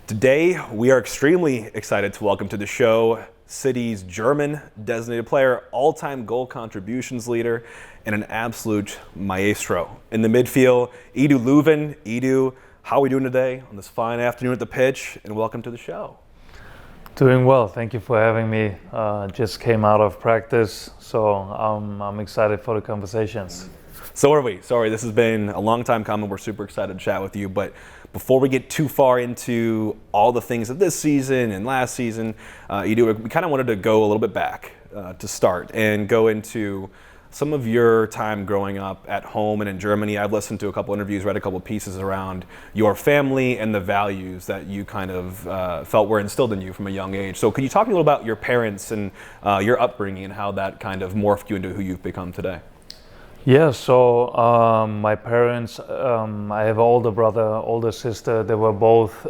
Today, we are extremely excited to welcome to the show City's German designated player, all-time goal contributions leader, and an absolute maestro. In the midfield, Edu Löwen. Edu, how are we doing today on this fine afternoon at the pitch? And welcome to the show. Doing well. Thank you for having me. Just came out of practice, so I'm excited for the conversations. So are we. Sorry, this has been a long time coming. We're super excited to chat with you. But before we get too far into all the things of this season and last season, Edu, we kind of wanted to go a little bit back to start and go into some of your time growing up at home and in Germany. I've listened to a couple interviews, read a couple pieces around your family and the values that you kind of felt were instilled in you from a young age. So could you talk a little about your parents and your upbringing and how that kind of morphed you into who you've become today? Yeah, so my parents, I have an older brother, older sister. They were both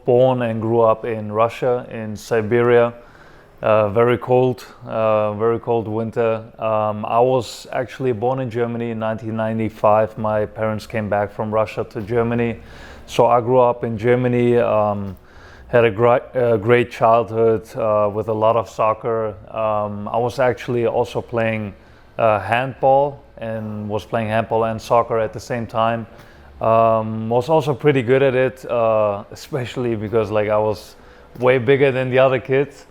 born and grew up in Russia, in Siberia. Very cold winter. I was actually born in Germany in 1995. My parents came back from Russia to Germany, so I grew up in Germany. Had a great childhood with a lot of soccer. I was actually also playing handball and soccer at the same time. Was also pretty good at it, especially because I was way bigger than the other kids.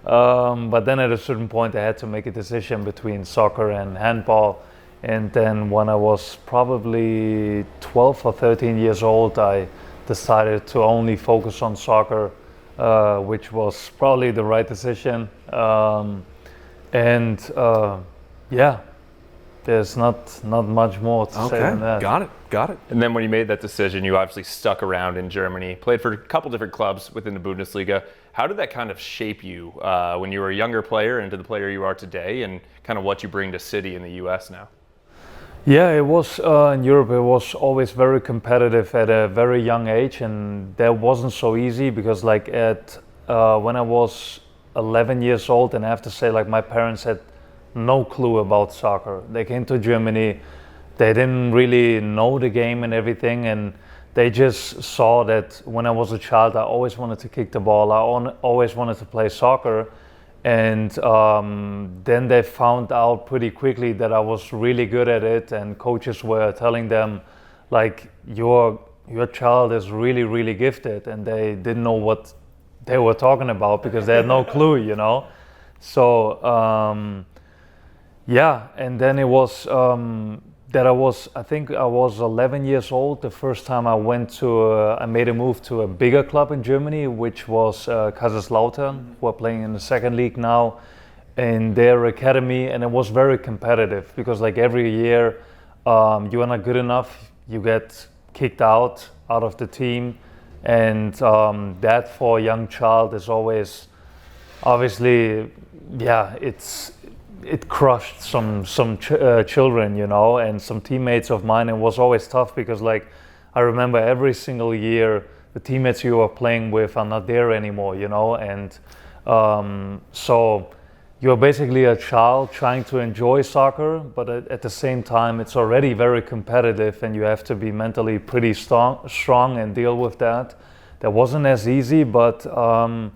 But then at a certain point I had to make a decision between soccer and handball. And then when I was probably 12 or 13 years old, I decided to only focus on soccer, which was probably the right decision. Yeah, there's not much more to say than that. Got it. And then when you made that decision, you obviously stuck around in Germany, played for a couple different clubs within the Bundesliga. How did that kind of shape you when you were a younger player into the player you are today, and kind of what you bring to City in the US now? Yeah, it was in Europe. It was always very competitive at a very young age, and that wasn't so easy because, when I was 11 years old, and I have to say, my parents had no clue about soccer. They came to Germany. They didn't really know the game and everything, and they just saw that when I was a child, I always wanted to kick the ball. I always wanted to play soccer. And then they found out pretty quickly that I was really good at it, and coaches were telling them, your child is really, really gifted, and they didn't know what they were talking about because they had no clue, So and then it was I think I was 11 years old the first time I made a move to a bigger club in Germany, which was Kaiserslautern, who are playing in the second league now, in their academy, and it was very competitive because every year you are not good enough, you get kicked out of the team, and that for a young child is always, obviously, it crushed some children, and some teammates of mine. It was always tough because I remember every single year the teammates you are playing with are not there anymore, and so you're basically a child trying to enjoy soccer, but at the same time it's already very competitive, and you have to be mentally pretty strong and deal with that. That wasn't as easy, but in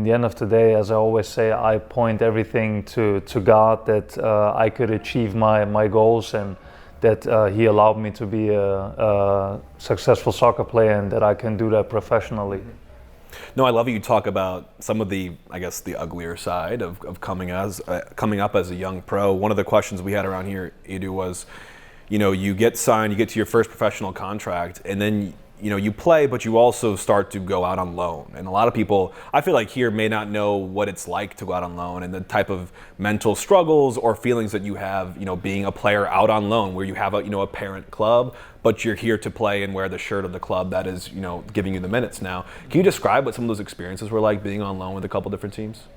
the end of the day, as I always say, I point everything to God that I could achieve my goals, and that He allowed me to be a successful soccer player, and that I can do that professionally. No, I love you talk about some of the uglier side of coming up as a young pro. One of the questions we had around here, Edu, was, you get signed, you get to your first professional contract, and then you play, but you also start to go out on loan. And a lot of people, I feel here, may not know what it's like to go out on loan and the type of mental struggles or feelings that you have, being a player out on loan, where you have a parent club, but you're here to play and wear the shirt of the club that is, giving you the minutes now. Can you describe what some of those experiences were like being on loan with a couple different teams?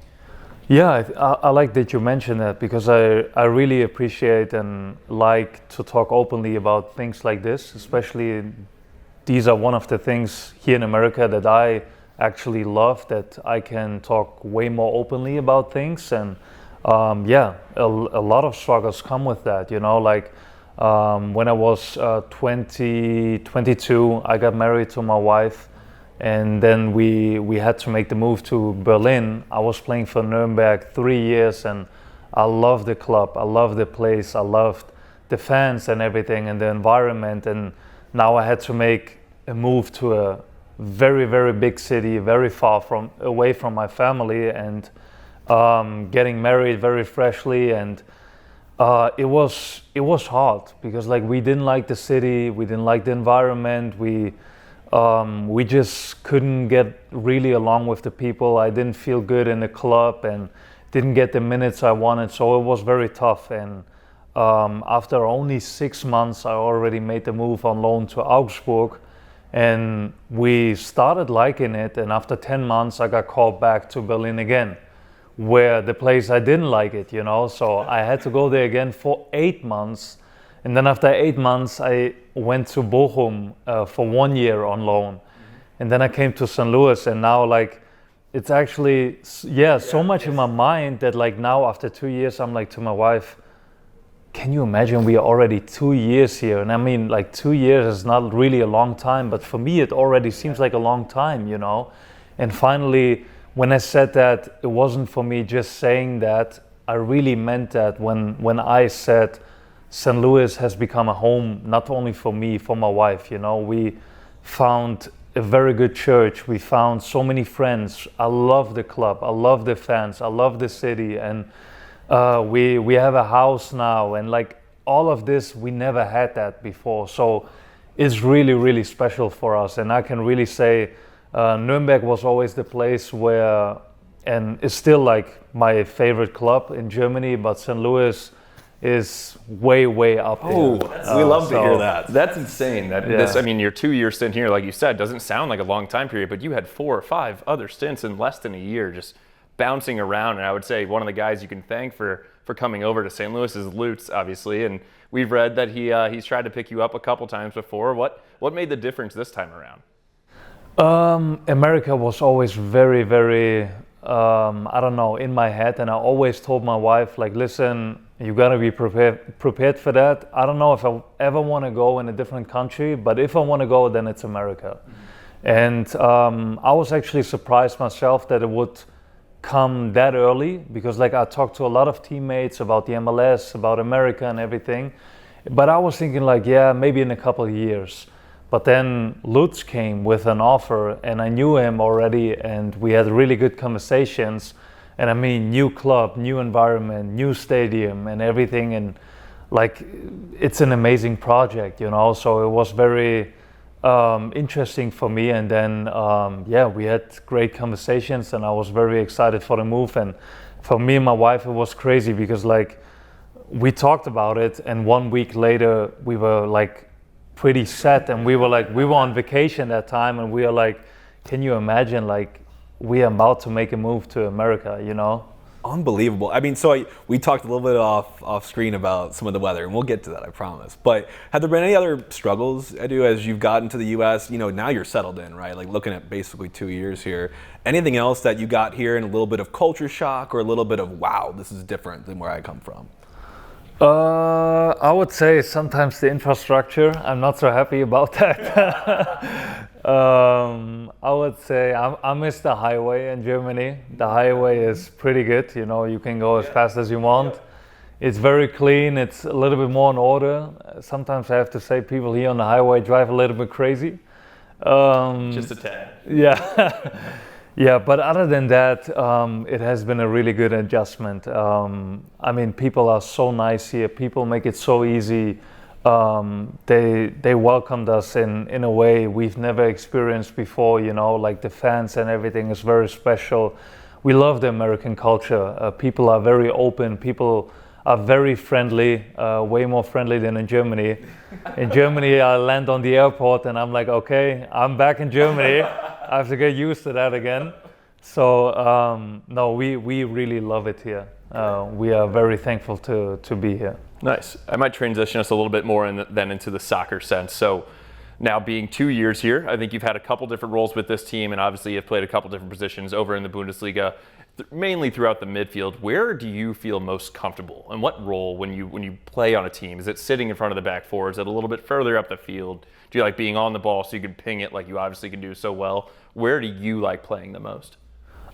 Yeah, I like that you mentioned that, because I really appreciate and like to talk openly about things like this, especially these are one of the things here in America that I actually love, that I can talk way more openly about things. And a lot of struggles come with that, When I was 22, I got married to my wife, and then we had to make the move to Berlin. I was playing for Nürnberg 3 years, and I loved the club, I loved the place, I loved the fans and everything and the environment. And now I had to make a move to a very, very big city, very far away from my family, and getting married very freshly. And it was hard because like we didn't like the city, we didn't like the environment, we just couldn't get really along with the people. I didn't feel good in the club and didn't get the minutes I wanted, so it was very tough. And after only 6 months, I already made the move on loan to Augsburg, and we started liking it. And after 10 months, I got called back to Berlin again, where the place I didn't like it, you know. So I had to go there again for 8 months, and then after 8 months, I went to Bochum for 1 year on loan, and then I came to St. Louis, and now like it's actually so much in my mind that like now after 2 years, I'm like to my wife, can you imagine we are already 2 years here? And I mean, like 2 years is not really a long time, but for me it already seems like a long time, you know. And finally, when I said that, it wasn't for me just saying that. I really meant that when I said St. Louis has become a home, not only for me, for my wife, you know. We found a very good church. We found so many friends. I love the club. I love the fans. I love the city. And we have a house now. And like all of this, we never had that before. So it's really, really special for us. And I can really say Nürnberg was always the place where, and it's still like my favorite club in Germany, but St. Louis is way, way up there. Oh, we love to hear that. That's insane. I mean, your 2 year stint here, like you said, doesn't sound like a long time period, but you had 4 or 5 other stints in less than a year, just bouncing around. And I would say one of the guys you can thank for coming over to St. Louis is Lutz, obviously. And we've read that he's tried to pick you up a couple times before. What made the difference this time around? America was always very, very, I don't know, in my head. And I always told my wife, like, listen, you gotta be prepared for that. I don't know if I ever want to go in a different country, but if I want to go, then it's America. And I was actually surprised myself that it would come that early, because like I talked to a lot of teammates about the MLS, about America and everything. But I was thinking like, yeah, maybe in a couple of years. But then Lutz came with an offer, and I knew him already, and we had really good conversations. And I mean, new club, new environment, new stadium and everything. And like, it's an amazing project, you know? So it was very interesting for me. And then, we had great conversations, and I was very excited for the move. And for me and my wife, it was crazy because like, we talked about it, and 1 week later, we were like pretty set, and we were on vacation that time, and we were like, can you imagine, like, we are about to make a move to America, you know? Unbelievable. I mean, so we talked a little bit off screen about some of the weather, and we'll get to that, I promise. But have there been any other struggles, Edu, as you've gotten to the U.S.? You know, now you're settled in, right? Like looking at basically 2 years here. Anything else that you got here in a little bit of culture shock or a little bit of, wow, this is different than where I come from? I would say sometimes the infrastructure. I'm not so happy about that. I would say I miss the highway in Germany. The highway is pretty good. You know, you can go as fast as you want. It's very clean. It's a little bit more in order. Sometimes I have to say people here on the highway drive a little bit crazy. Just a tad. Yeah. Yeah, but other than that, it has been a really good adjustment. I mean, people are so nice here. People make it so easy. They welcomed us in a way we've never experienced before, you know, like the fans and everything is very special. We love the American culture. People are very open. People are very friendly, way more friendly than in Germany. In Germany, I land on the airport and I'm like, okay, I'm back in Germany. I have to get used to that again. So no, we really love it here. We are very thankful to be here. Nice. I might transition us a little bit more then into the soccer sense. So now being 2 years here, I think you've had a couple different roles with this team, and obviously you've played a couple different positions over in the Bundesliga. If mainly throughout the midfield, where do you feel most comfortable? And what role when you play on a team? Is it sitting in front of the back four? Is it a little bit further up the field? Do you like being on the ball so you can ping it like you obviously can do so well? Where do you like playing the most?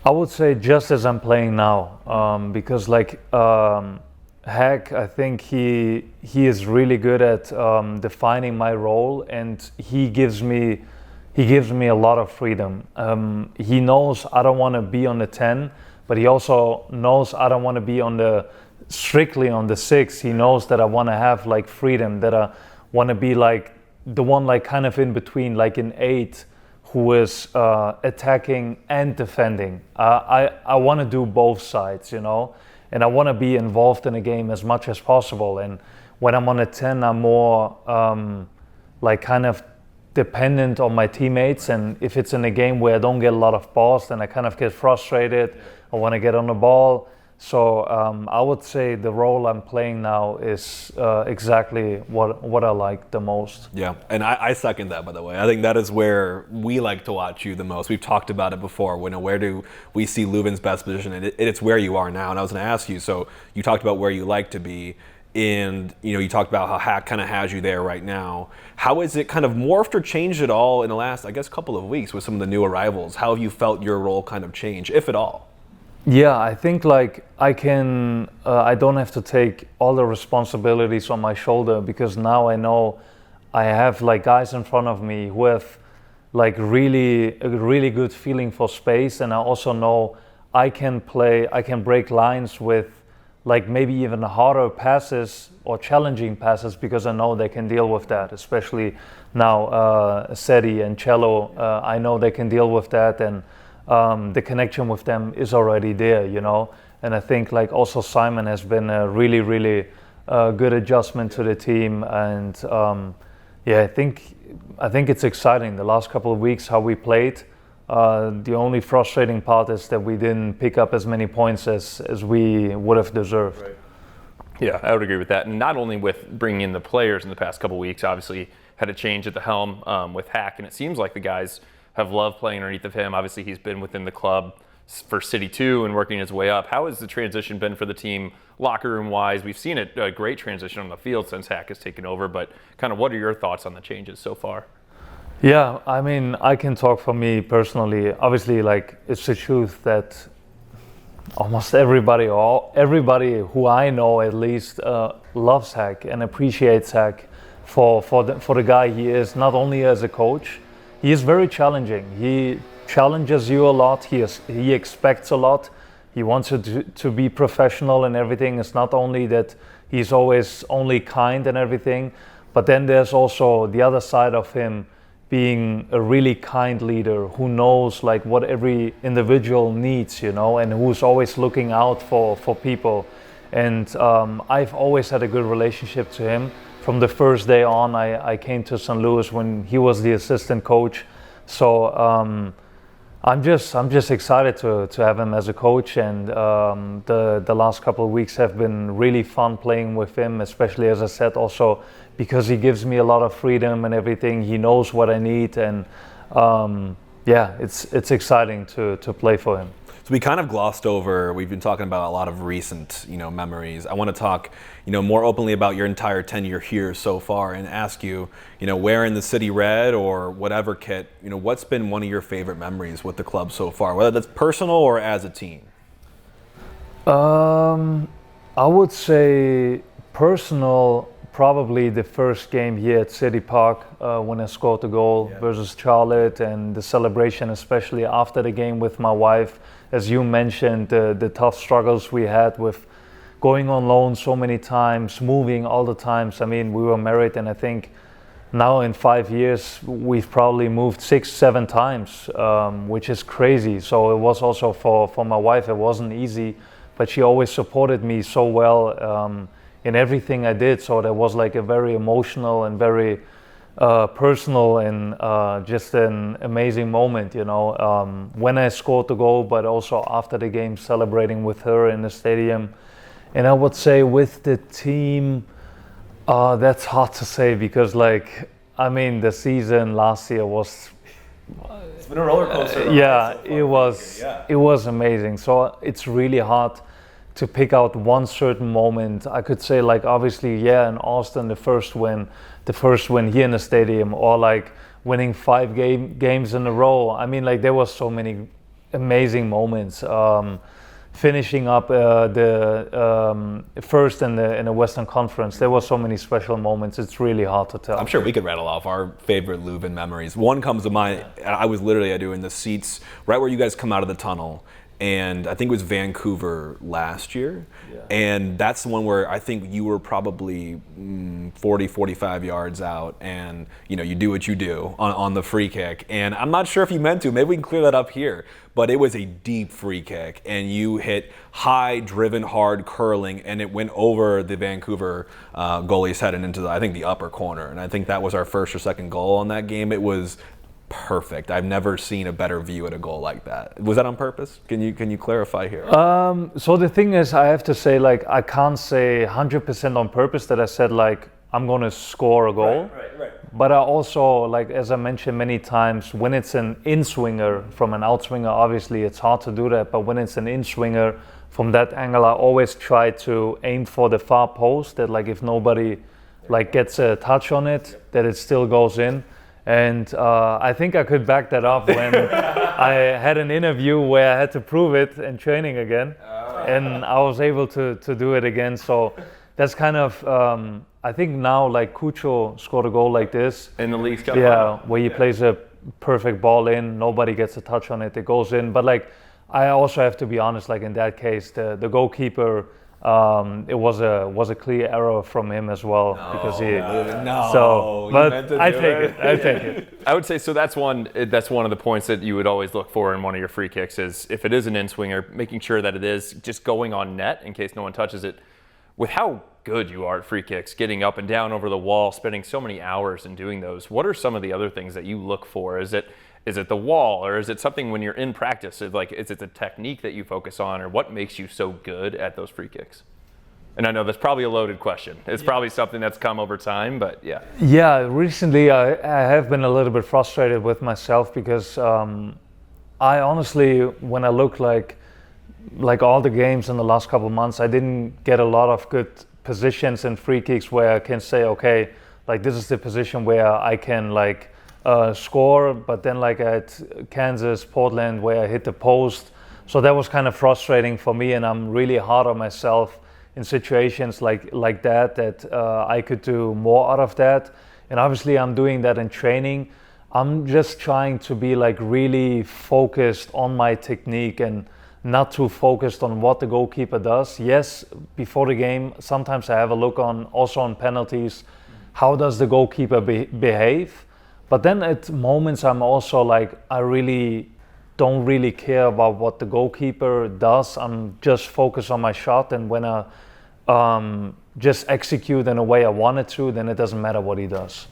I would say just as I'm playing now, because like Hack, I think he is really good at defining my role, and he gives me a lot of freedom. He knows I don't want to be on the 10, but he also knows I don't want to be strictly on the 6. He knows that I want to have like freedom, that I want to be like the one like kind of in between, like an 8 who is attacking and defending. I want to do both sides, you know, and I want to be involved in the game as much as possible. And when I'm on a 10, I'm more like kind of dependent on my teammates, and if it's in a game where I don't get a lot of balls, then I kind of get frustrated. I want to get on the ball. So I would say the role I'm playing now is exactly what I like the most. Yeah, and I second that, by the way. I think that is where we like to watch you the most. We've talked about it before. Where do we see Löwen's best position? And it's where you are now. And I was going to ask you, so you talked about where you like to be, and you talked about how Hack kind of has you there right now. How has it kind of morphed or changed at all in the last, I guess, couple of weeks with some of the new arrivals? How have you felt your role kind of change, if at all? Yeah, I think like I don't have to take all the responsibilities on my shoulder, because now I know I have like guys in front of me who have like a really good feeling for space, and I also know I can break lines with like maybe even harder passes or challenging passes, because I know they can deal with that, especially now Seti and Cello, I know they can deal with that, and the connection with them is already there, and I think like also Simon has been a really good adjustment to the team, and I think it's exciting the last couple of weeks how we played. The only frustrating part is that we didn't pick up as many points as we would have deserved. Right. Yeah, I would agree with that. And not only with bringing in the players in the past couple of weeks, obviously had a change at the helm with Hack, and it seems like the guys have loved playing underneath of him. Obviously, he's been within the club for City 2 and working his way up. How has the transition been for the team, locker room-wise? We've seen a great transition on the field since Hack has taken over, but kind of what are your thoughts on the changes so far? Yeah, I mean, I can talk for me personally. Obviously, like, it's the truth that almost everybody who I know at least loves Hack and appreciates Hack for the guy he is, not only as a coach. He is very challenging. He challenges you a lot. He expects a lot. He wants you to be professional and everything. It's not only that he's always only kind and everything, but then there's also the other side of him being a really kind leader who knows like what every individual needs, and who's always looking out for people. And I've always had a good relationship to him. From the first day on, I came to St. Louis when he was the assistant coach. So I'm just excited to have him as a coach, and the last couple of weeks have been really fun playing with him, especially, as I said, also because he gives me a lot of freedom and everything. He knows what I need, and it's exciting to play for him. So we kind of glossed over, we've been talking about a lot of recent, memories. I want to talk, more openly about your entire tenure here so far and ask you, wearing the City Red or whatever kit, what's been one of your favorite memories with the club so far, whether that's personal or as a team? I would say personal, probably the first game here at City Park when I scored the goal versus Charlotte, and the celebration, especially after the game with my wife. As you mentioned, the tough struggles we had with going on loan so many times, moving all the times. I mean, we were married, and I think now in 5 years, we've probably moved 6-7 times, which is crazy. So it was also for my wife, it wasn't easy, but she always supported me so well in everything I did. So that was like a very emotional and very personal and just an amazing moment, when I scored the goal, but also after the game, celebrating with her in the stadium. And I would say with the team, that's hard to say, because the season last year was It's been a roller coaster. Yeah, it was amazing. So it's really hard to pick out one certain moment. I could say, like, obviously, yeah, in Austin, the first win here in the stadium, or like winning 5 games in a row. I mean, like, there was so many amazing moments. Finishing up the first in the Western Conference, there were so many special moments. It's really hard to tell. I'm sure we could rattle off our favorite Löwen memories. One comes to mind. I was literally in the seats right where you guys come out of the tunnel, and I think it was Vancouver last year. Yeah. And that's the one where I think you were probably 40, 45 yards out, and you do what you do on the free kick. And I'm not sure if you meant to. Maybe we can clear that up here. But it was a deep free kick, and you hit high, driven, hard, curling, and it went over the Vancouver goalie's head and into the upper corner. And I think that was our first or second goal on that game. It was perfect. I've never seen a better view at a goal like that. Was that on purpose? Can you clarify here? So the thing is, I have to say, like, I can't say 100% on purpose that I said, like, I'm going to score a goal. Right. But I also, like, as I mentioned many times, when it's an in-swinger from an out-swinger, obviously it's hard to do that. But when it's an in-swinger from that angle, I always try to aim for the far post, that, like, if nobody, like, gets a touch on it, that it still goes in. And I think I could back that up when I had an interview where I had to prove it in training again. And I was able to do it again. So that's kind of... I think now, like, Cucho scored a goal like this in the League Cup. Yeah, where he plays a perfect ball in, nobody gets a touch on it, it goes in. But, like, I also have to be honest, like, in that case, the goalkeeper, it was a clear error from him as well, because he. No. So, but I take it. I would say so. That's one of the points that you would always look for in one of your free kicks is if it is an in-swinger, making sure that it is just going on net in case no one touches it. With how good you are at free kicks, getting up and down over the wall, spending so many hours in doing those, what are some of the other things that you look for? Is it the wall, or is it something when you're in practice? Is it the technique that you focus on, or what makes you so good at those free kicks? And I know that's probably a loaded question. It's probably something that's come over time, but yeah. Yeah, recently I have been a little bit frustrated with myself because I honestly, when I look like all the games in the last couple of months, I didn't get a lot of good positions and free kicks where I can say, okay, like, this is the position where I can, like, score. But then, like, at Kansas, Portland, where I hit the post, so that was kind of frustrating for me, and I'm really hard on myself in situations like that I could do more out of that. And obviously I'm doing that in training. I'm just trying to be, like, really focused on my technique and not too focused on what the goalkeeper does. Yes, before the game, sometimes I have a look also on penalties. How does the goalkeeper behave? But then at moments I'm also like, I really don't really care about what the goalkeeper does. I'm just focused on my shot, and when I just execute in a way I wanted to, then it doesn't matter what he does.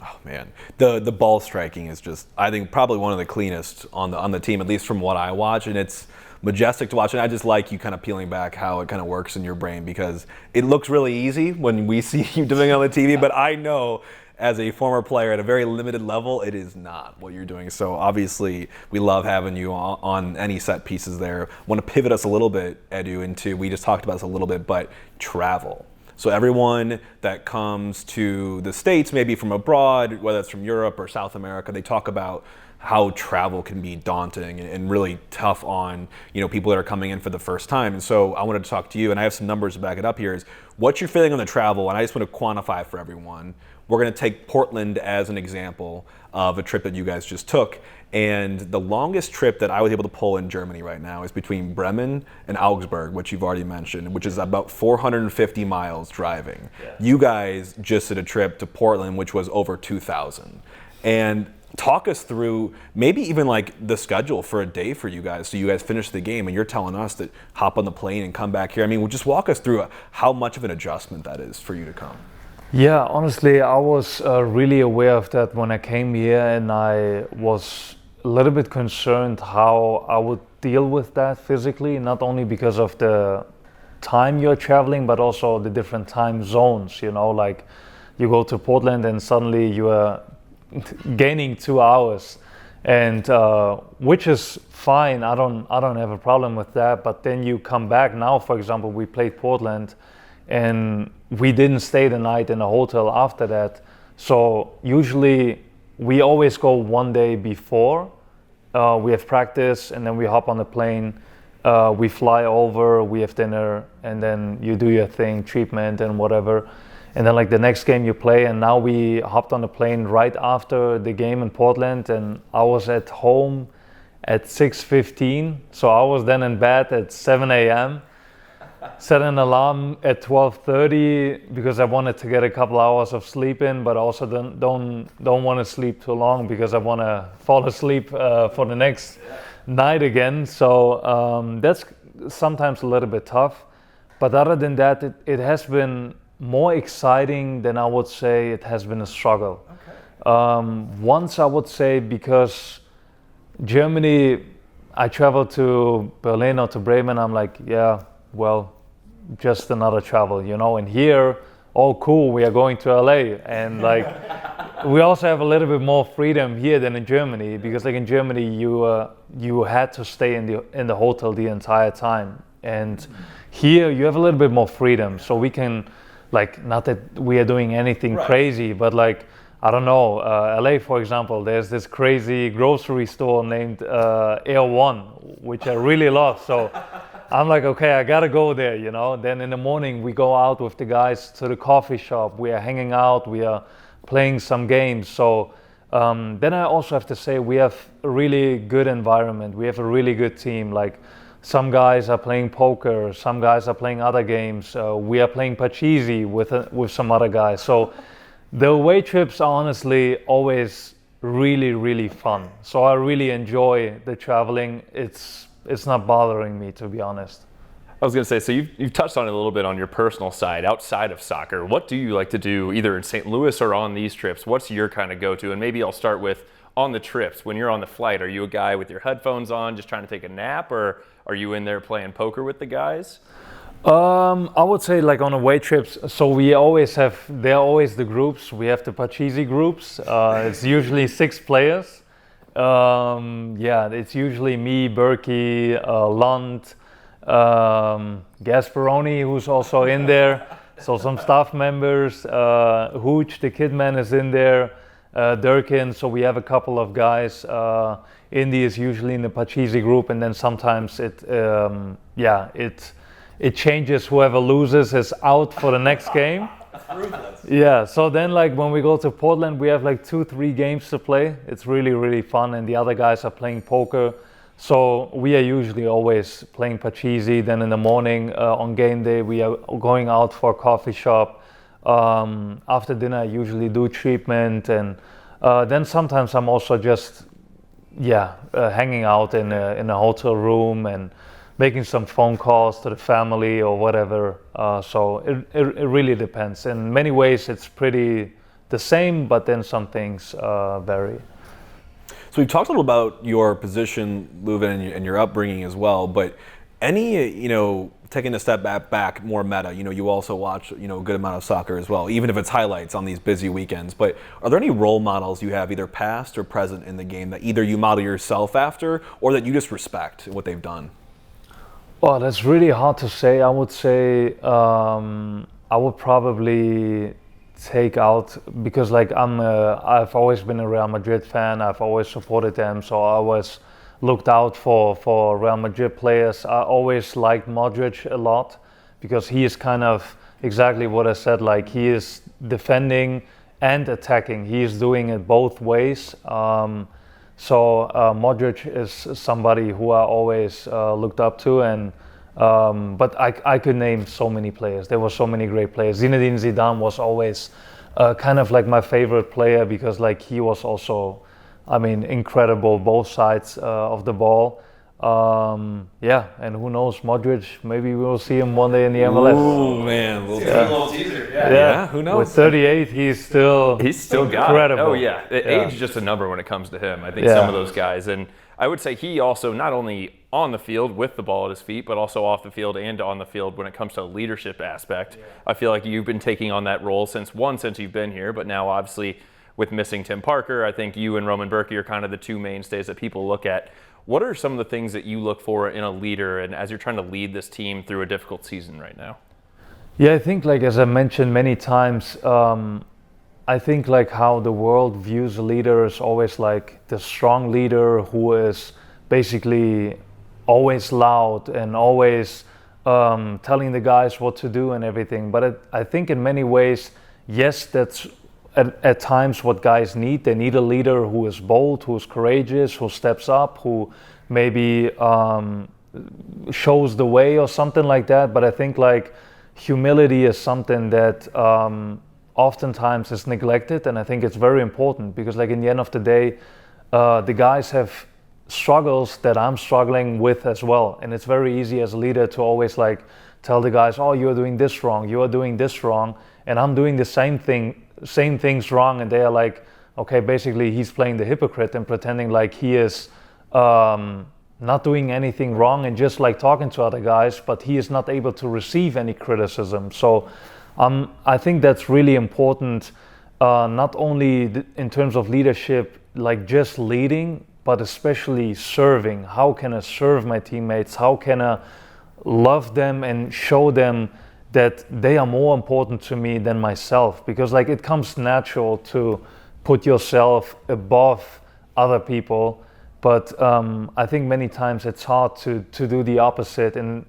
Oh man, the ball striking is just, I think, probably one of the cleanest on the team, at least from what I watch, and it's majestic to watch. And I just like you kind of peeling back how it kind of works in your brain, because it looks really easy when we see you doing it on the TV, but I know as a former player at a very limited level, it is not what you're doing. So obviously we love having you on any set pieces there. I want to pivot us a little bit, Edu, into, we just talked about this a little bit, but travel. So everyone that comes to the States, maybe from abroad, whether it's from Europe or South America, they talk about how travel can be daunting and really tough on, people that are coming in for the first time. And so I wanted to talk to you, and I have some numbers to back it up here, is what you're feeling on the travel, and I just want to quantify for everyone. We're going to take Portland as an example of a trip that you guys just took. And the longest trip that I was able to pull in Germany right now is between Bremen and Augsburg, which you've already mentioned, which is about 450 miles driving. Yeah. You guys just did a trip to Portland, which was over 2,000. And talk us through maybe even like the schedule for a day for you guys. So you guys finish the game and you're telling us to hop on the plane and come back here. I mean, just walk us through how much of an adjustment that is for you to come. Yeah, honestly, I was really aware of that when I came here, and I was a little bit concerned how I would deal with that physically, not only because of the time you're traveling, but also the different time zones, like you go to Portland and suddenly you are gaining 2 hours and which is fine. I don't have a problem with that. But then you come back now. For example, we played Portland, and we didn't stay the night in a hotel after that. So usually we always go one day before. We have practice, and then we hop on the plane. We fly over, we have dinner, and then you do your thing, treatment and whatever. And then like the next game you play, and now we hopped on the plane right after the game in Portland, and I was at home at 6:15. So I was then in bed at 7 a.m. Set an alarm at 12:30 because I wanted to get a couple hours of sleep in, but also don't want to sleep too long because I want to fall asleep for the next night again. So that's sometimes a little bit tough. But other than that, it has been more exciting than I would say it has been a struggle. Okay. Once I would say, because Germany, I traveled to Berlin or to Bremen, I'm like, yeah, well, just another travel, you know. And here, oh cool, we are going to LA, and like we also have a little bit more freedom here than in Germany, because like in Germany you had to stay in the hotel the entire time, and here you have a little bit more freedom. So we can, like, not that we are doing anything crazy, but like, I don't know, LA for example, there's this crazy grocery store named Air One, which I really love. So I'm like, okay, I gotta go there, you know. Then in the morning we go out with the guys to the coffee shop, we are hanging out, we are playing some games. So then I also have to say we have a really good environment, we have a really good team. Like, some guys are playing poker, some guys are playing other games, we are playing pachisi with some other guys. So the away trips are honestly always really, really fun. So I really enjoy the traveling. It's not bothering me, to be honest. I was going to say, so you've touched on it a little bit on your personal side, outside of soccer. What do you like to do either in St. Louis or on these trips? What's your kind of go-to? And maybe I'll start with on the trips. When you're on the flight, are you a guy with your headphones on just trying to take a nap, or are you in there playing poker with the guys? I would say like on away trips, so there are always the groups. We have the pachisi groups. It's usually 6 players. It's usually me, Berkey, Lund, Gasparoni, who's also in there. So some staff members, Hooch, the kidman, is in there, Durkin. So we have a couple of guys. Indy is usually in the pachisi group, and then sometimes it changes. Whoever loses is out for the next game. Yeah, so then like when we go to Portland, we have like 2-3 games to play. It's really, really fun, and the other guys are playing poker. So we are usually always playing pachisi. Then in the morning on game day, we are going out for a coffee shop. After dinner, I usually do treatment, and then sometimes I'm also just hanging out in a hotel room and making some phone calls to the family or whatever. So it really depends. In many ways, it's pretty the same, but then some things vary. So we've talked a little about your position, Löwen, and your upbringing as well, but any, taking a step back, more meta, you also watch, a good amount of soccer as well, even if it's highlights on these busy weekends. But are there any role models you have, either past or present in the game, that either you model yourself after or that you just respect what they've done? Well, that's really hard to say. I would say I would probably take out, because like I've always been a Real Madrid fan. I've always supported them, so I always looked out for Real Madrid players. I always liked Modric a lot, because he is kind of exactly what I said. Like, he is defending and attacking. He is doing it both ways. So Modric is somebody who I always looked up to, and but I could name so many players. There were so many great players. Zinedine Zidane was always kind of like my favorite player, because like he was also, incredible both sides of the ball. And who knows, Modric, maybe we will see him one day in the MLS. Ooh, man. A little teaser. Yeah, who knows? With 38, he's still Got incredible. it. Oh, yeah. Age is just a number when it comes to him. I think some of those guys. And I would say he also, not only on the field with the ball at his feet, but also off the field and on the field when it comes to a leadership aspect. I feel like you've been taking on that role since you've been here, but now obviously with missing Tim Parker, I think you and Roman Berkey are kind of the two mainstays that people look at. What are some of the things that you look for in a leader, and as you're trying to lead this team through a difficult season right now? Yeah, I think like as I mentioned many times, I think like how the world views a leader is always like the strong leader who is basically always loud and always telling the guys what to do and everything. But I think in many ways, yes, that's at times what guys need. They need a leader who is bold, who is courageous, who steps up, who maybe shows the way or something like that. But I think like humility is something that oftentimes is neglected, and I think it's very important because like in the end of the day, the guys have struggles that I'm struggling with as well, and it's very easy as a leader to always like tell the guys, oh, you're doing this wrong, you are doing this wrong, and I'm doing the same things wrong, and they are like, okay, basically he's playing the hypocrite and pretending like he is not doing anything wrong and just like talking to other guys, but he is not able to receive any criticism. So I think that's really important, not only in terms of leadership, like just leading, but especially serving. How can I serve my teammates? How can I love them and show them that they are more important to me than myself? Because like it comes natural to put yourself above other people, but I think many times it's hard to do the opposite, and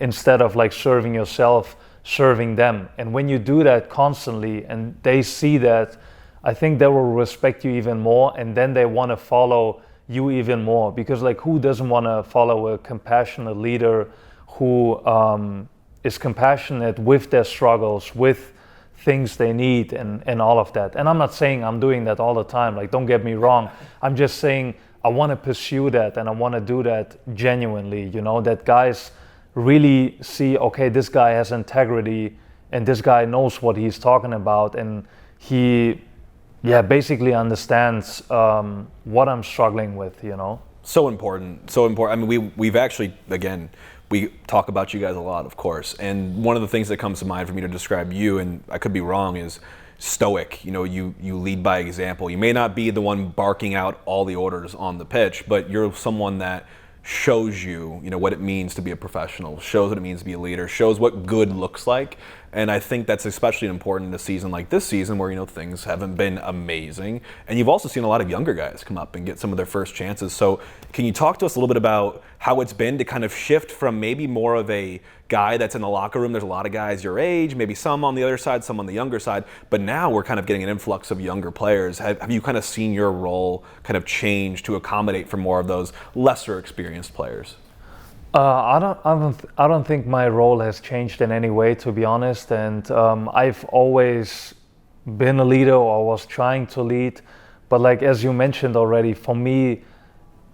instead of like serving yourself, serving them. And when you do that constantly and they see that, I think they will respect you even more, and then they want to follow you even more, because like who doesn't want to follow a compassionate leader who is compassionate with their struggles, with things they need and all of that. And I'm not saying I'm doing that all the time, like don't get me wrong. I'm just saying I want to pursue that, and I want to do that genuinely, you know, that guys really see, okay, this guy has integrity and this guy knows what he's talking about, and he basically understands what I'm struggling with, you know. So important, so important. I mean, we've actually, again, we talk about you guys a lot, of course, and one of the things that comes to mind for me to describe you, and I could be wrong, is stoic. You know, you lead by example. You may not be the one barking out all the orders on the pitch, but you're someone that shows you know, what it means to be a professional, shows what it means to be a leader, shows what good looks like. And I think that's especially important in a season like this season where, you know, things haven't been amazing. And you've also seen a lot of younger guys come up and get some of their first chances. So can you talk to us a little bit about how it's been to kind of shift from maybe more of a guy that's in the locker room? There's a lot of guys your age, maybe some on the other side, some on the younger side, but now we're kind of getting an influx of younger players. Have you kind of seen your role kind of change to accommodate for more of those lesser experienced players? I don't think my role has changed in any way, to be honest. And I've always been a leader, or was trying to lead. But like as you mentioned already, for me,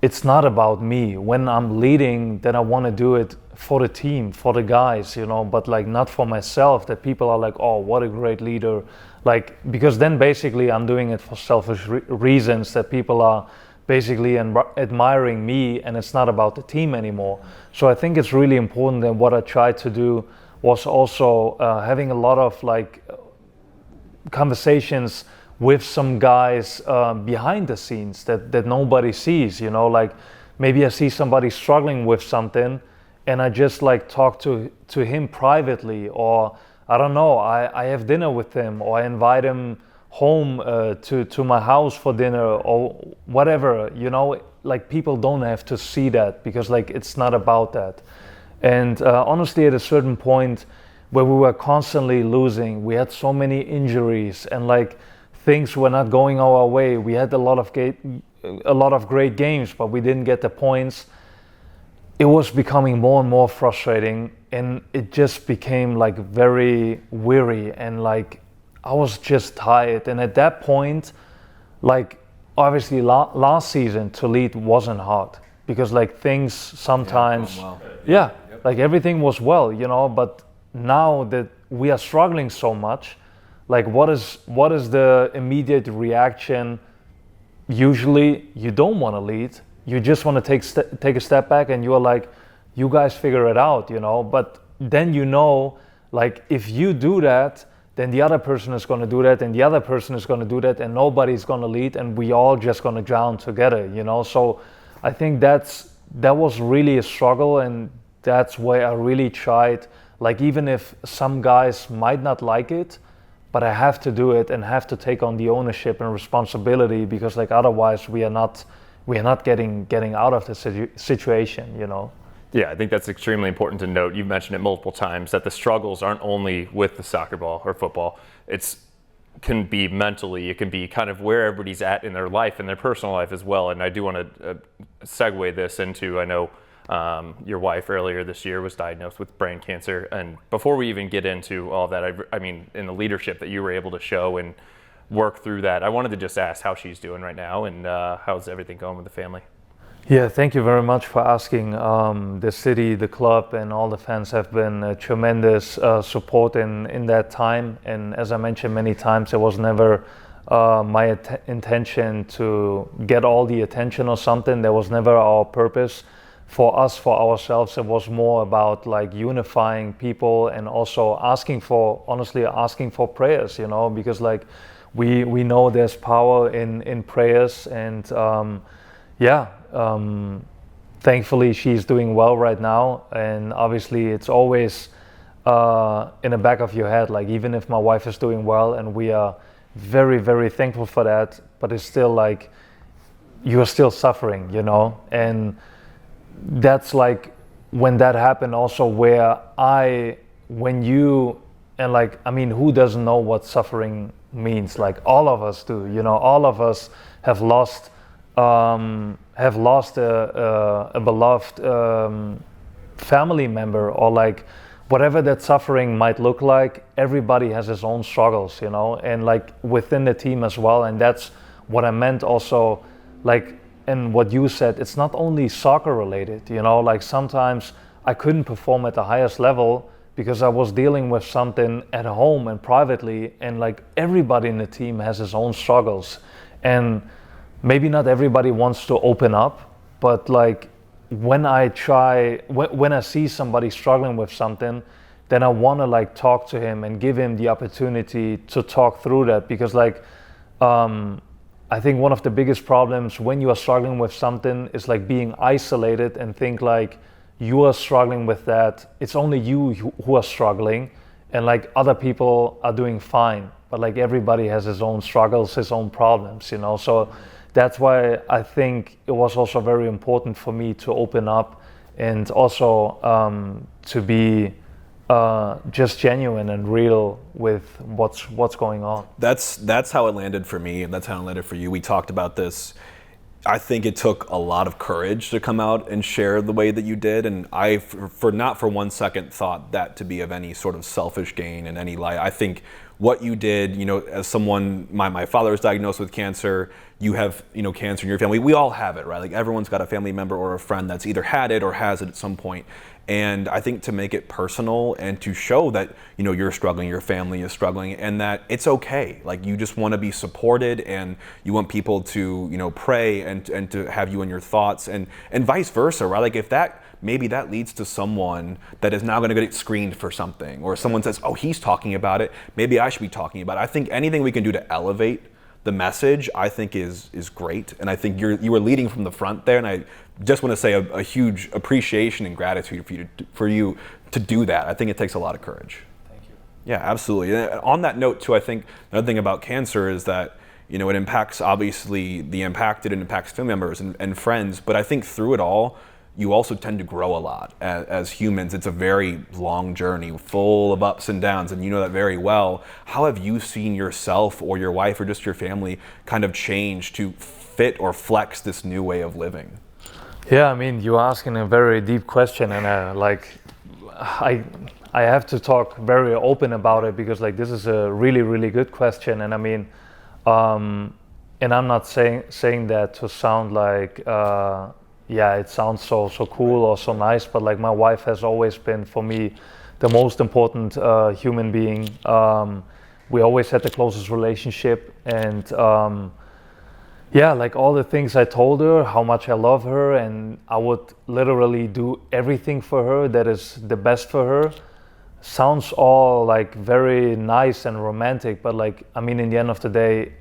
it's not about me. When I'm leading, then I want to do it for the team, for the guys, you know. But like not for myself. That people are like, oh, what a great leader. Like, because then basically I'm doing it for selfish reasons, that people are basically admiring me, and it's not about the team anymore. So I think it's really important, and what I tried to do was also having a lot of like conversations with some guys behind the scenes that nobody sees, you know, like maybe I see somebody struggling with something and I just like talk to him privately, or I don't know, I have dinner with him, or I invite him home to my house for dinner or whatever, you know. Like people don't have to see that, because like it's not about that. And honestly, at a certain point where we were constantly losing, we had so many injuries and like things were not going our way. We had a lot of great games, but we didn't get the points. It was becoming more and more frustrating, and it just became like very weary, and like I was just tired. And at that point, like obviously last season to lead wasn't hard, because like things sometimes, like everything was well, you know. But now that we are struggling so much, like what is the immediate reaction? Usually you don't want to lead. You just want to take a step back, and you're like, you guys figure it out, you know. But then you know, like if you do that, then the other person is going to do that, and the other person is going to do that, and nobody's going to lead, and we all just going to drown together, you know. So I think that was really a struggle, and that's where I really tried, like, even if some guys might not like it, but I have to do it and have to take on the ownership and responsibility, because like otherwise we are not getting out of the situation, you know. Yeah, I think that's extremely important to note. You've mentioned it multiple times that the struggles aren't only with the soccer ball or football. Can be mentally, it can be kind of where everybody's at in their life and their personal life as well. And I do want to segue this into, I know your wife earlier this year was diagnosed with brain cancer. And before we even get into all that, I mean, in the leadership that you were able to show and work through that, I wanted to just ask how she's doing right now and how's everything going with the family? Yeah, thank you very much for asking. The city, the club, and all the fans have been a tremendous support in that time. And as I mentioned many times, it was never my intention to get all the attention or something. That was never our purpose. For us, for ourselves, it was more about like unifying people and also asking for prayers, you know, because like we know there's power in prayers, and thankfully she's doing well right now. And obviously it's always in the back of your head, like even if my wife is doing well, and we are very, very thankful for that, but it's still like you're still suffering, you know. And that's like when that happened also, who doesn't know what suffering means? Like all of us do, you know. All of us have lost a beloved family member, or like whatever that suffering might look like. Everybody has his own struggles, you know, and like within the team as well. And that's what I meant also, like, and what you said, it's not only soccer related, you know, like sometimes I couldn't perform at the highest level because I was dealing with something at home and privately, and like everybody in the team has his own struggles. And maybe not everybody wants to open up, but like when I see somebody struggling with something, then I want to like talk to him and give him the opportunity to talk through that. Because like I think one of the biggest problems when you are struggling with something is like being isolated and think like you are struggling with that. It's only you who are struggling, and like other people are doing fine, but like everybody has his own struggles, his own problems, you know. So that's why I think it was also very important for me to open up, and also to be just genuine and real with what's going on. That's how it landed for me, and that's how it landed for you. We talked about this. I think it took a lot of courage to come out and share the way that you did, and I, for not for 1 second, thought that to be of any sort of selfish gain in any light. I think what you did, you know, as someone, my father was diagnosed with cancer. You have, you know, cancer in your family. We all have it, right? Like everyone's got a family member or a friend that's either had it or has it at some point. And I think to make it personal and to show that, you know, you're struggling, your family is struggling, and that it's okay. Like you just want to be supported, and you want people to, you know, pray and to have you in your thoughts, and vice versa, right? Like if maybe that leads to someone that is now going to get screened for something, or someone says, oh, he's talking about it, maybe I should be talking about it. I think anything we can do to elevate the message, I think is great. And I think you were leading from the front there, and I just want to say a huge appreciation and gratitude for you to do that. I think it takes a lot of courage. Thank you. Yeah, absolutely. And on that note too, I think another thing about cancer is that, you know, it impacts obviously the impacted, and impacts family members and friends, but I think through it all, you also tend to grow a lot as humans. It's a very long journey, full of ups and downs, and you know that very well. How have you seen yourself or your wife or just your family kind of change to fit or flex this new way of living? Yeah, I mean, you're asking a very deep question, and I have to talk very open about it, because like this is a really, really good question. And I mean, and I'm not saying that to sound like it sounds so cool or so nice, but like my wife has always been for me the most important human being. We always had the closest relationship, and like all the things I told her, how much I love her, and I would literally do everything for her that is the best for her. sounds all like very nice and romantic, but like, I mean, in the end of the day,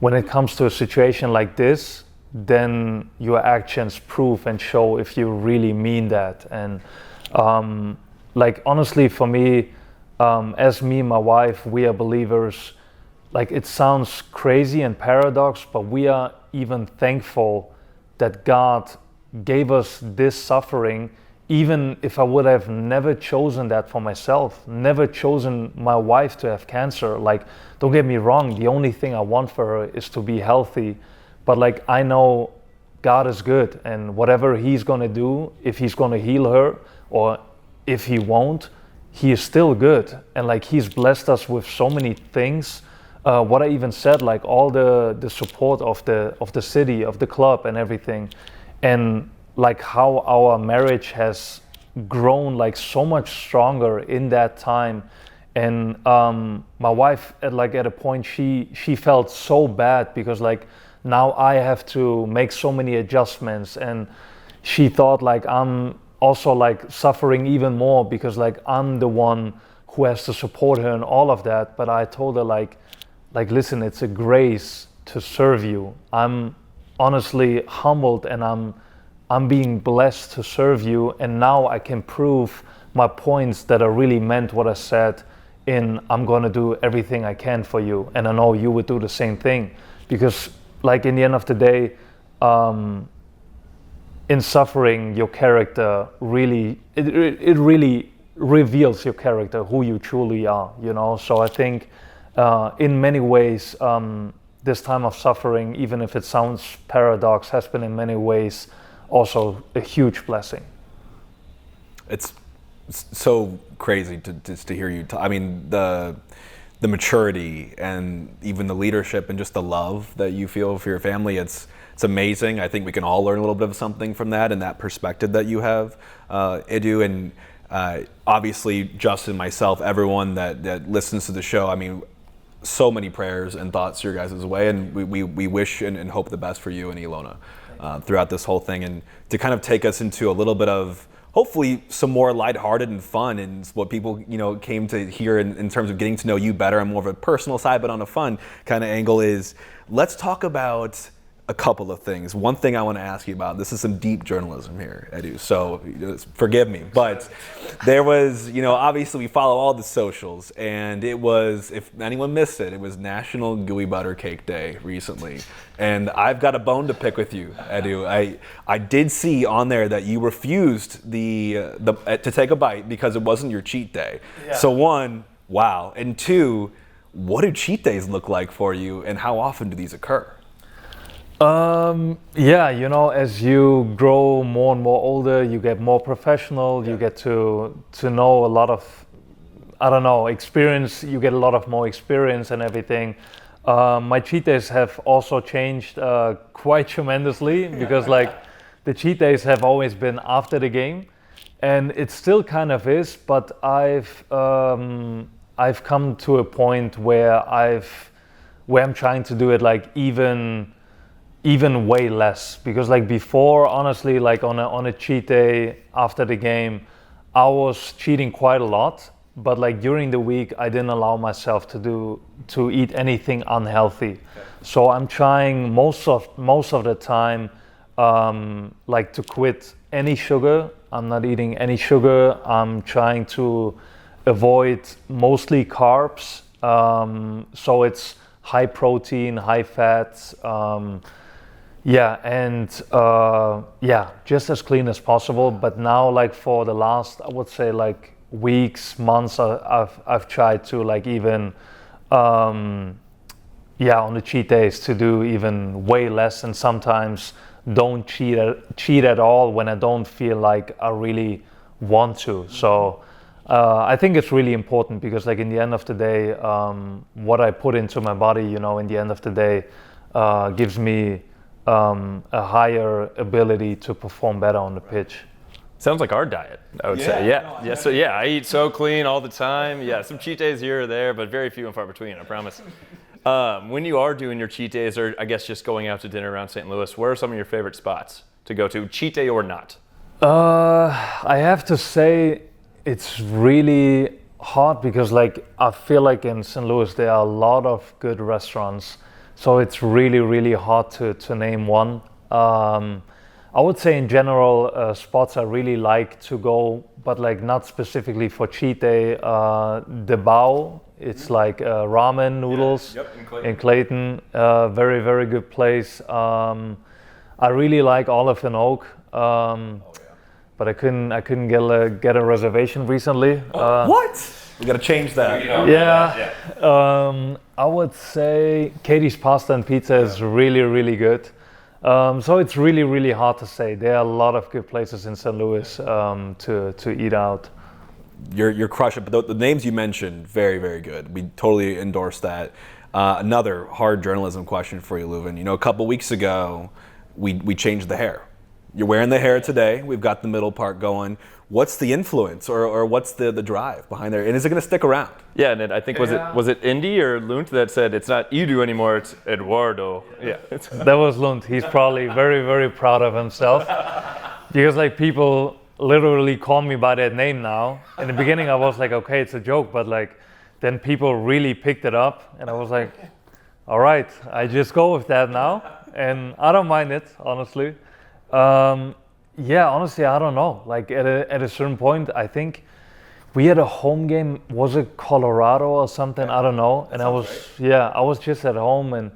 when it comes to a situation like this, then your actions prove and show if you really mean that. And like, honestly, for me, as me and my wife, we are believers. Like, it sounds crazy and paradox, but we are even thankful that God gave us this suffering, even if I would have never chosen that for myself, never chosen my wife to have cancer. Like, don't get me wrong, the only thing I want for her is to be healthy. But like, I know God is good, and whatever he's gonna do, if he's gonna heal her or if he won't, he is still good. And like, he's blessed us with so many things. What I even said, like all the support of the city, of the club and everything. And like how our marriage has grown like so much stronger in that time. And my wife at a point, she felt so bad because like now I have to make so many adjustments, and she thought like I'm also like suffering even more because like I'm the one who has to support her and all of that. But I told her like listen, it's a grace to serve you. I'm honestly humbled, and I'm being blessed to serve you, and now I can prove my points that I really meant what I said in I'm gonna do everything I can for you, and I know you would do the same thing. Because like in the end of the day, in suffering, your character really, it really reveals your character, who you truly are, you know. So I think in many ways, this time of suffering, even if it sounds paradox, has been in many ways also a huge blessing. It's so crazy to hear you I mean, the maturity and even the leadership and just the love that you feel for your family, it's amazing. I think we can all learn a little bit of something from that and that perspective that you have, Edu. And obviously Justin, myself, everyone that listens to the show, I mean, so many prayers and thoughts your guys' way, and we wish and hope the best for you and Ilona throughout this whole thing, and to kind of take us into a little bit of hopefully some more lighthearted and fun, and what people came to hear in terms of getting to know you better on more of a personal side, but on a fun kind of angle, is let's talk about a couple of things. One thing I want to ask you about, this is some deep journalism here, Edu, so forgive me, but there was, obviously we follow all the socials, and it was, if anyone missed it, it was National Gooey Butter Cake Day recently, and I've got a bone to pick with you, Edu. I did see on there that you refused to take a bite because it wasn't your cheat day. Yeah. So one, wow, and two, what do cheat days look like for you, and how often do these occur? Yeah, as you grow more and more older, you get more professional, you get to know a lot of, experience, you get a lot of more experience and everything. My cheat days have also changed quite tremendously because like the cheat days have always been after the game, and it still kind of is, but I've come to a point where I'm trying to do it like even way less, because like before, honestly, like on a cheat day after the game, I was cheating quite a lot, but like during the week I didn't allow myself to eat anything unhealthy. Okay. So I'm trying most of the time like to quit any sugar. I'm not eating any sugar. I'm trying to avoid mostly carbs, so it's high protein, high fats, just as clean as possible. But now, like for the last, I would say like weeks, months, I've tried to like even, on the cheat days to do even way less, and sometimes don't cheat at all when I don't feel like I really want to. So I think it's really important because like in the end of the day, what I put into my body, in the end of the day, gives me a higher ability to perform better on the pitch. Sounds like our diet, I would say. Yeah. Yeah. So yeah, I eat so clean all the time. Yeah, some cheat days here or there, but very few and far between, I promise. When you are doing your cheat days, or I guess just going out to dinner around St. Louis, where are some of your favorite spots to go to, cheat day or not? I have to say, It's really hard because like I feel like in St. Louis there are a lot of good restaurants, so it's really, really hard to name one. I would say in general, spots I really like to go, but like not specifically for cheat day. The Bao, it's like ramen noodles. Yep, in Clayton. Very, very good place. I really like Olive and Oak, but I couldn't get a reservation recently. What? We got to change that. Yeah. I would say Katie's Pasta and Pizza is really, really good. So it's really, really hard to say. There are a lot of good places in St. Louis to eat out. You're crushing, but the names you mentioned, very, very good. We totally endorse that. Another hard journalism question for you, Löwen. You know, a couple weeks ago, we changed the hair. You're wearing the hair today. We've got the middle part going. What's the influence or what's the drive behind there? And is it going to stick around? Yeah, and I think was it Indy or Lund that said it's not Edu anymore, it's Eduardo. Yeah. That was Lund. He's probably very, very proud of himself because like people literally call me by that name now. In the beginning, I was like, okay, it's a joke, but like then people really picked it up, and I was like, all right, I just go with that now, and I don't mind it, honestly. Yeah, honestly, I don't know. Like at a certain point, I think we had a home game. Was it Colorado or something? I don't know. And I was just at home, and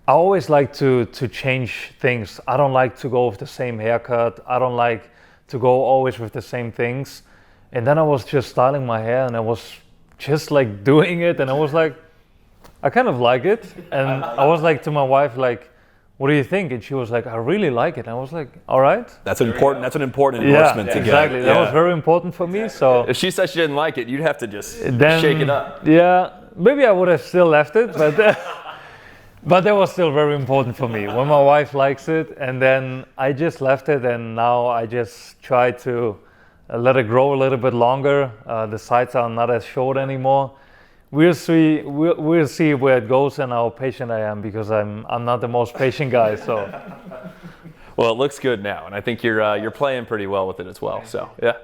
I always like to change things. I don't like to go with the same haircut. I don't like to go always with the same things. And then I was just styling my hair, and I was just like doing it, and I was like, I kind of like it. And I was like to my wife, like, what do you think? And she was like, I really like it. And I was like, all right. That's an important endorsement to get. Exactly. That was very important for me. So if she said she didn't like it, you'd have to just shake it up. Yeah, maybe I would have still left it, but but that was still very important for me. When my wife likes it, and then I just left it, and now I just try to let it grow a little bit longer. The sides are not as short anymore. We'll see where it goes and how patient I am, because I'm not the most patient guy. So, well, it looks good now, and I think you're playing pretty well with it as well. So, yeah.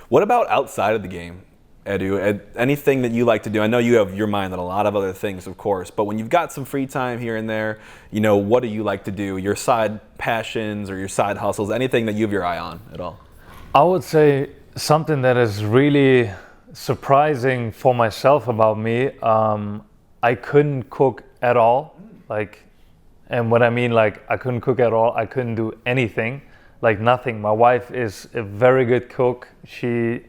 What about outside of the game, Edu? Anything that you like to do? I know you have your mind on a lot of other things, of course, but when you've got some free time here and there, you know, what do you like to do? Your side passions or your side hustles? Anything that you have your eye on at all? I would say something that is really surprising for myself about me. I couldn't cook at all, and what I mean, like, I couldn't cook at all. I couldn't do anything, like nothing. My wife is a very good cook. She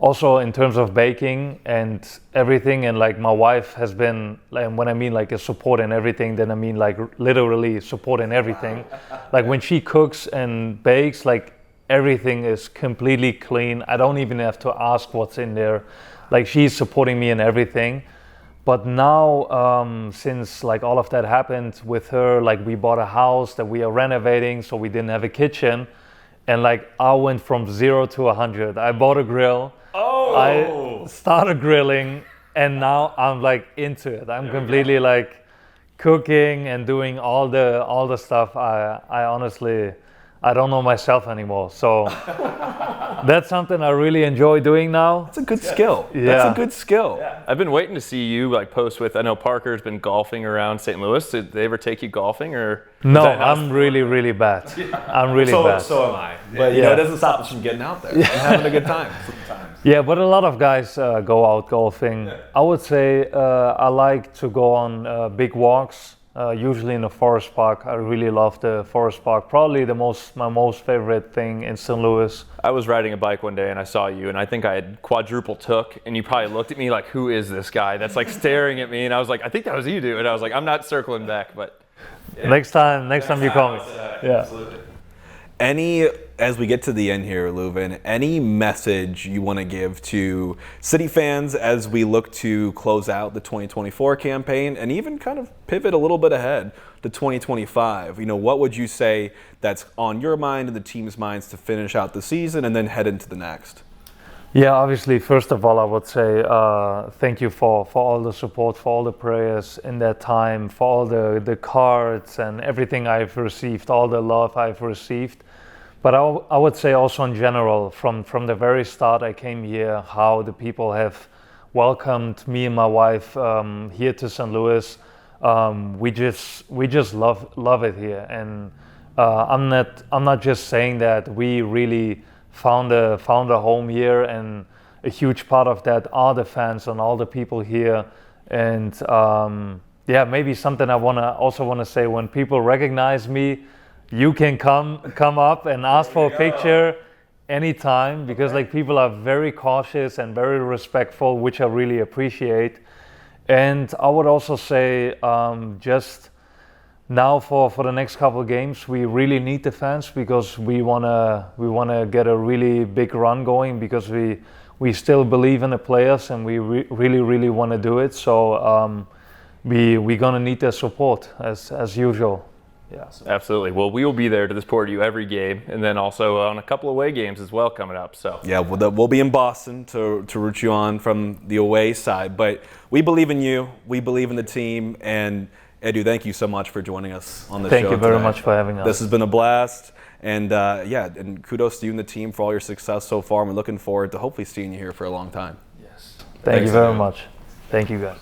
also in terms of baking and everything, and like my wife has been, and when I mean like a support in everything, then I mean like literally support in everything. Like when she cooks and bakes, like everything is completely clean. I don't even have to ask what's in there. Like she's supporting me in everything. But now, since like all of that happened with her, like we bought a house that we are renovating, so we didn't have a kitchen, and like I went from 0 to 100. I bought a grill. I started grilling, and now I'm like into it. I'm completely like cooking and doing all the stuff. I honestly, I don't know myself anymore. So that's something I really enjoy doing now. That's a good skill. Yeah. That's a good skill. Yeah. I've been waiting to see you like post with, I know Parker's been golfing around St. Louis. Did they ever take you golfing or? No, I'm really, really bad. I'm really bad. So am I. But you know, it doesn't stop us from getting out there and having a good time sometimes. Yeah, but a lot of guys go out golfing. I would say I like to go on big walks. Usually in a forest park. I really love the forest park. Probably my most favorite thing in St. Louis. I was riding a bike one day and I saw you, and I think I had quadruple took, and you probably looked at me like, who is this guy that's like staring at me? And I was like, I think that was you, dude. And I was like, I'm not circling back, but yeah. Next time you call me. Yeah. Absolutely. As we get to the end here, Löwen, any message you want to give to City fans as we look to close out the 2024 campaign and even kind of pivot a little bit ahead to 2025? You know, what would you say that's on your mind and the team's minds to finish out the season and then head into the next? Yeah, obviously, first of all, I would say thank you for all the support, for all the prayers in that time, for all the cards and everything I've received, all the love I've received. But I would say also in general, from the very start I came here, how the people have welcomed me and my wife here to St. Louis. We just love it here, and I'm not just saying that. We really found a home here, and a huge part of that are the fans and all the people here. And yeah, maybe something I also want to say, when people recognize me, you can come up and ask for a picture anytime, because like people are very cautious and very respectful, which I really appreciate. And I would also say just now for the next couple of games, we really need the fans, because we wanna get a really big run going, because we still believe in the players, and we really want to do it. So we're gonna need their support as usual. Yeah. Absolutely. Well, we will be there to support you every game, and then also on a couple away games as well coming up. So yeah, we'll be in Boston to root you on from the away side. But we believe in you. We believe in the team. And Edu, thank you so much for joining us on the show. Thank you very much for having us. This has been a blast. And yeah, and kudos to you and the team for all your success so far. We're looking forward to hopefully seeing you here for a long time. Yes. Thank you very much. Thank you, guys.